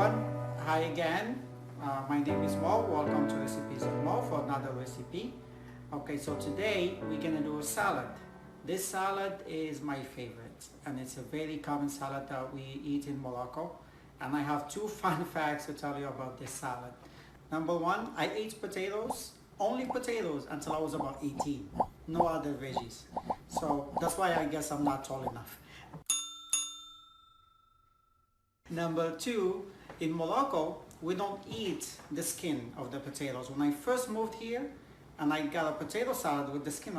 everyone, hi again. My name is Mo. Welcome to Recipes of Mo for another recipe. Okay, so today we're gonna do a salad. This salad is my favorite, and it's a very common salad that we eat in Morocco. And I have two fun facts to tell you about this salad. Number one, I ate potatoes, only potatoes, until I was about 18. No other veggies. So that's why I guess I'm not tall enough. Number two, in Morocco, we don't eat the skin of the potatoes. When I first moved here and I got a potato salad with the skin,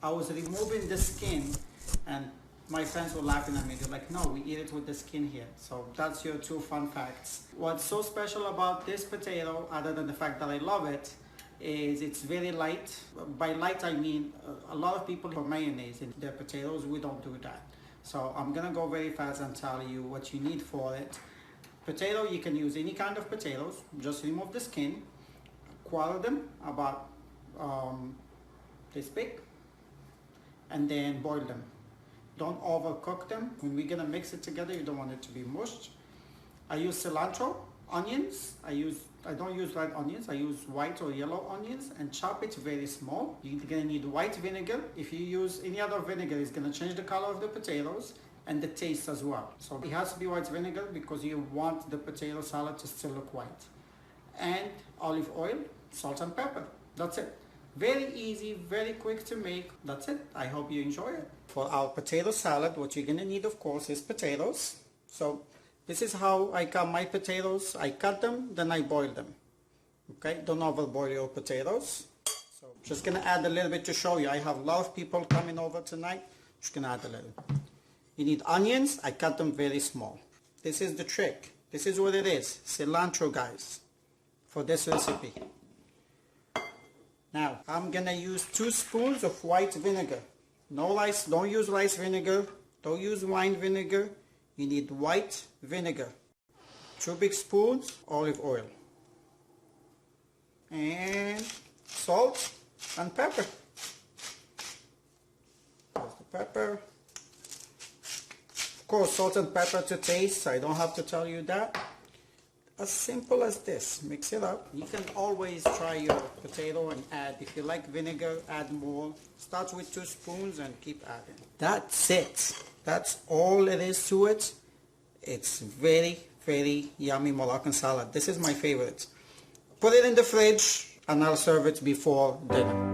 I was removing the skin, and my friends were laughing at me. They're like, no, we eat it with the skin here. So that's your two fun facts. What's so special about this potato, other than the fact that I love it, is it's very light. By light, I mean a lot of people put mayonnaise in their potatoes. We don't do that. So I'm gonna go very fast and tell you what you need for it. Potato, you can use any kind of potatoes. Just remove the skin, quarter them about this big, and then boil them. Don't overcook them. When we're gonna mix it together, you don't want it to be mushed. I use cilantro, onions. I don't use red onions. I use white or yellow onions and chop it very small. You're gonna need white vinegar. If you use any other vinegar, it's gonna change the color of the potatoes and the taste as well. So it has to be white vinegar because you want the potato salad to still look white. And olive oil, salt and pepper. That's it. Very easy, very quick to make. That's it. I hope you enjoy it. For our potato salad, what you're gonna need, of course, is potatoes. So this is how I cut my potatoes. I cut them, then I boil them. Okay, don't overboil your potatoes. So just gonna add a little bit to show you. I have a lot of people coming over tonight. Just gonna add a little. You need onions. I cut them very small. This is the trick. This is what it is. Cilantro, guys, for this recipe. Now, I'm gonna use 2 spoons of white vinegar. No rice, don't use rice vinegar. Don't use wine vinegar. You need white vinegar. 2 big spoons olive oil. And salt and pepper. There's the pepper. Of course, salt and pepper to taste. I don't have to tell you that. As simple as this. Mix it up. You can always try your potato and add. If you like vinegar, add more. Start with 2 spoons and keep adding. That's it. That's all it is to it. It's very, very yummy Moroccan salad. This is my favorite. Put it in the fridge and I'll serve it before dinner.